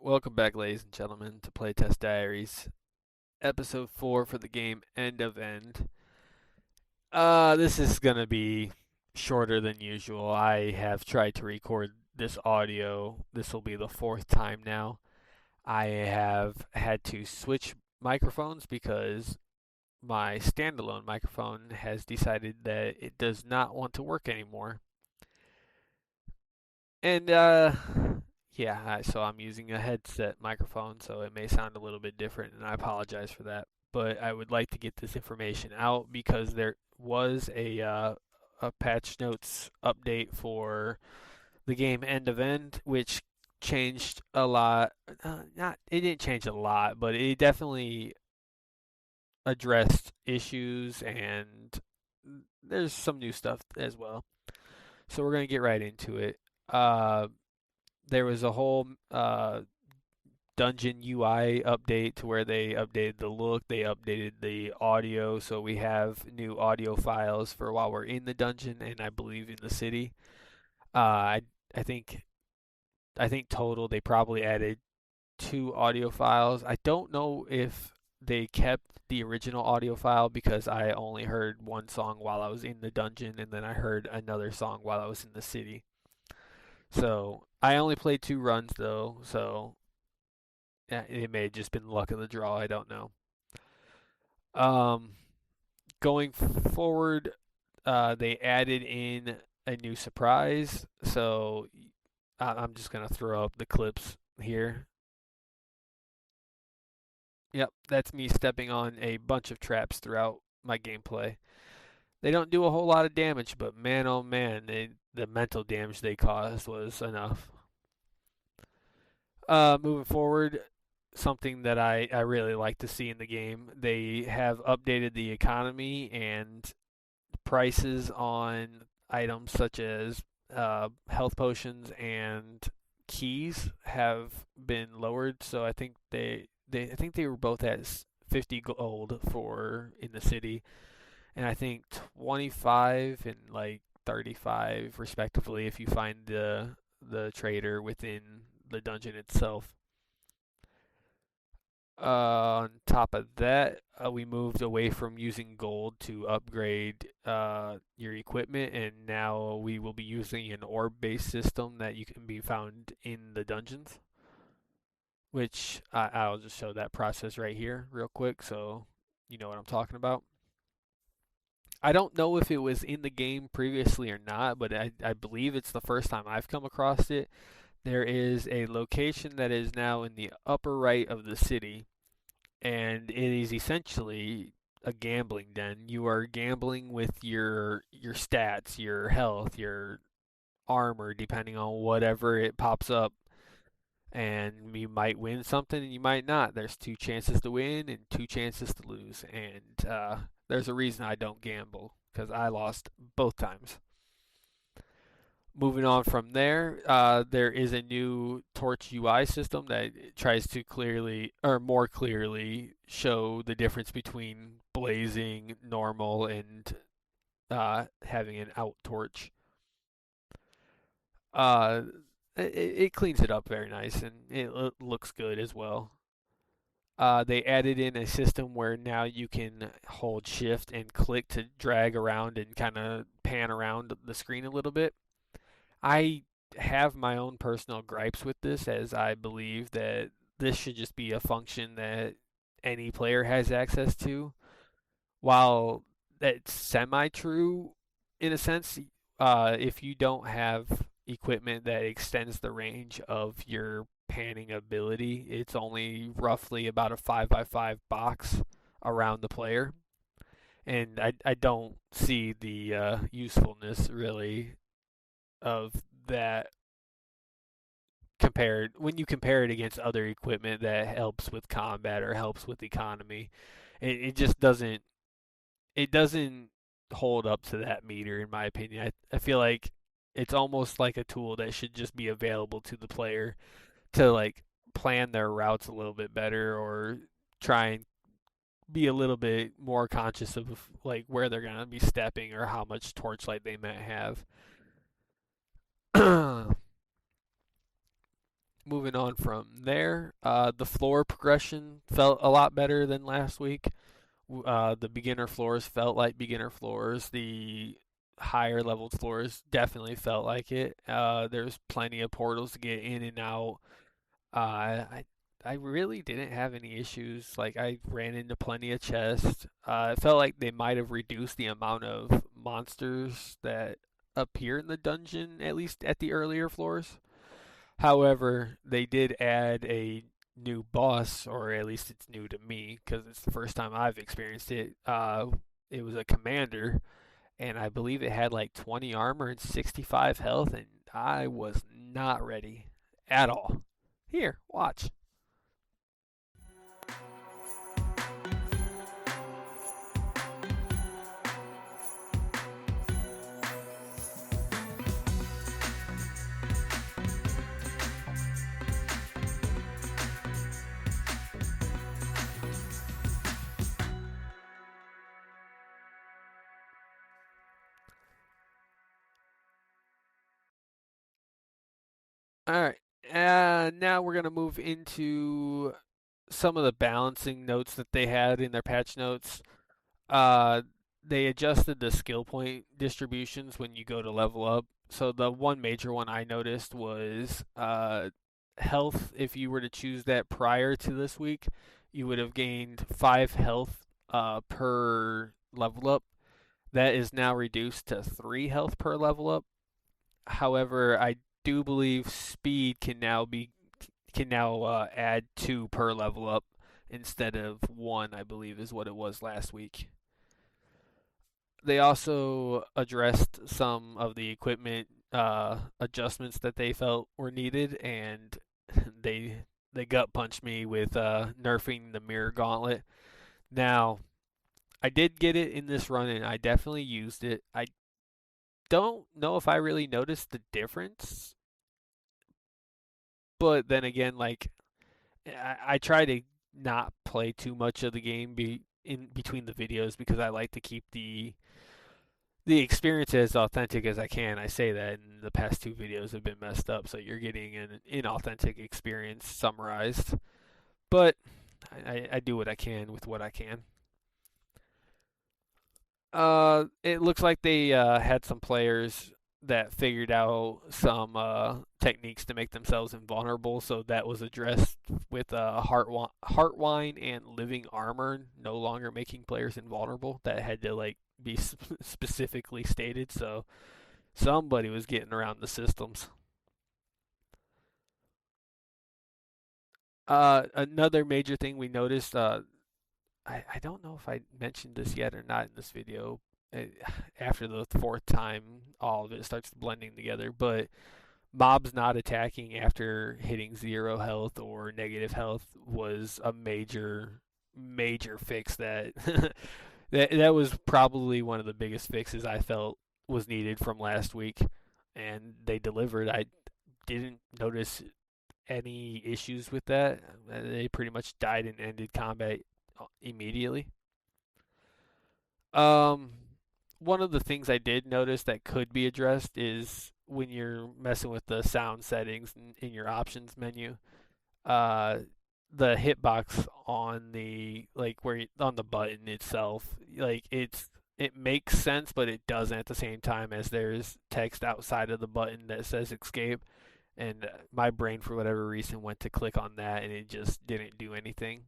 Welcome back, ladies and gentlemen, to PlayTest Diaries, episode 4 for the game End of End. This is gonna be shorter than usual. I have tried to record this audio. This will be the fourth time now. I have had to switch microphones because my standalone microphone has decided that it does not want to work anymore. And yeah, so I'm using a headset microphone, so it may sound a little bit different, and I apologize for that. But I would like to get this information out because there was a patch notes update for the game End of End, which changed a lot. Not it didn't change a lot, but it definitely addressed issues, and there's some new stuff as well. So we're gonna get right into it. Uh, there was a whole dungeon UI update to where they updated the look, they updated the audio, so we have new audio files for while we're in the dungeon and I believe in the city. Uh, I I think I think total they probably added two audio files. I don't know if they kept the original audio file because I only heard one song while I was in the dungeon and then I heard another song while I was in the city. So I only played two runs though, so yeah, it may have just been luck of the draw. I don't know. Um, Going forward, they added in a new surprise. So I'm just gonna throw up the clips here. Yep, that's me stepping on a bunch of traps throughout my gameplay. They don't do a whole lot of damage, but man, oh man, the mental damage they caused was enough. Moving forward, something that I really like to see in the game. They have updated the economy and prices on items such as health potions and keys have been lowered. So I think they were both at 50 gold for in the city, and I think 25 and like 35 respectively if you find the trader within the dungeon itself. On top of that, we moved away from using gold to upgrade your equipment, and now we will be using an orb-based system that you can be found in the dungeons. Which I'll just show that process right here, real quick, so you know what I'm talking about. I don't know if it was in the game previously or not, but I believe it's the first time I've come across it. There is a location that is now in the upper right of the city and it is essentially a gambling den. You are gambling with your stats, your health, your armor, depending on whatever it pops up. And you might win something and you might not. There's two chances to win and two chances to lose. And there's a reason I don't gamble because I lost both times. Moving on from there, there is a new Torch UI system that tries to clearly or more clearly show the difference between blazing, normal, and having an out torch. Uh, it cleans it up very nice and it looks good as well. They added in a system where now you can hold shift and click to drag around and kind of pan around the screen a little bit. I have my own personal gripes with this, as I believe that this should just be a function that any player has access to. While that's semi true in a sense, if you don't have equipment that extends the range of your panning ability, it's only roughly about a 5 by 5 box around the player. And I don't see the usefulness really of that compared when you compare it against other equipment that helps with combat or helps with economy. It just doesn't hold up to that meter in my opinion. I feel like it's almost like a tool that should just be available to the player to like plan their routes a little bit better or try and be a little bit more conscious of like where they're gonna be stepping or how much torchlight they might have. moving on from there, the floor progression felt a lot better than last week. The beginner floors felt like beginner floors. The higher leveled floors definitely felt like it. There's plenty of portals to get in and out. I really didn't have any issues. Like I ran into plenty of chests. It felt like they might have reduced the amount of monsters that appear in the dungeon, at least at the earlier floors. However, they did add a new boss, or at least it's new to me because it's the first time I've experienced it. It was a commander, and I believe it had like 20 armor and 65 health, and I was not ready at all. Here, watch. All right, now we're gonna move into some of the balancing notes that they had in their patch notes. Uh, they adjusted the skill point distributions when you go to level up. So the one major one I noticed was health. If you were to choose that prior to this week, you would have gained 5 health per level up. That is now reduced to 3 health per level up. However, I do believe speed can now add 2 per level up instead of 1. I believe is what it was last week. They also addressed some of the equipment adjustments that they felt were needed, and they gut punched me with nerfing the mirror gauntlet. Now, I did get it in this run, and I definitely used it. I don't know if I really noticed the difference, but then again, like I try to not play too much of the game in between the videos because I like to keep the experience as authentic as I can. I say that, and the past 2 videos have been messed up, so you're getting an inauthentic experience summarized. But I do what I can with what I can. It looks like they had some players that figured out some techniques to make themselves invulnerable, so that was addressed with heart wine and living armor no longer making players invulnerable. That had to like be specifically stated, so somebody was getting around the systems. Another major thing we noticed, I don't know if I mentioned this yet or not in this video. Uh, After the fourth time, all of it starts blending together. But mobs not attacking after hitting 0 health or negative health was a major fix that that was probably one of the biggest fixes I felt was needed from last week, and they delivered. I didn't notice any issues with that. They pretty much died and ended combat immediately. Um, One of the things I did notice that could be addressed is when you're messing with the sound settings in your options menu. Uh, the hitbox on the like where on the button itself, like it makes sense, but it doesn't at the same time as there's text outside of the button that says escape. And my brain, for whatever reason, went to click on that, and it just didn't do anything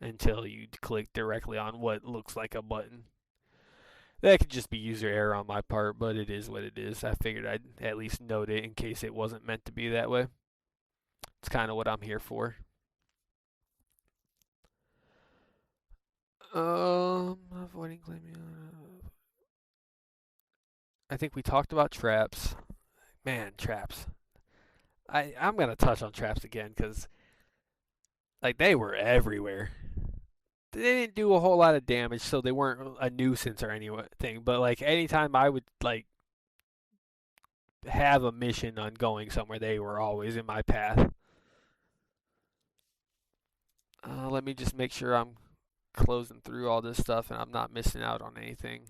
until you click directly on what looks like a button. That could just be user error on my part, but it is what it is. I figured I'd at least note it in case it wasn't meant to be that way. It's kind of what I'm here for. Avoiding claiming. I think we talked about traps. Man, traps. I'm gonna touch on traps again because like they were everywhere. They didn't do a whole lot of damage, so they weren't a nuisance or anything. But like anytime I would like have a mission on going somewhere, they were always in my path. Let me just make sure I'm closing through all this stuff and I'm not missing out on anything.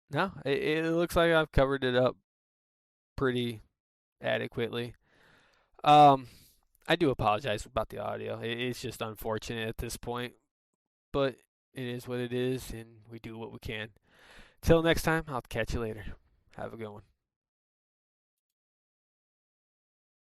No, it looks like I've covered it up pretty adequately. Um, I do apologize about the audio. It's just unfortunate at this point, but it is what it is, and we do what we can. Till next time, I'll catch you later. Have a good one.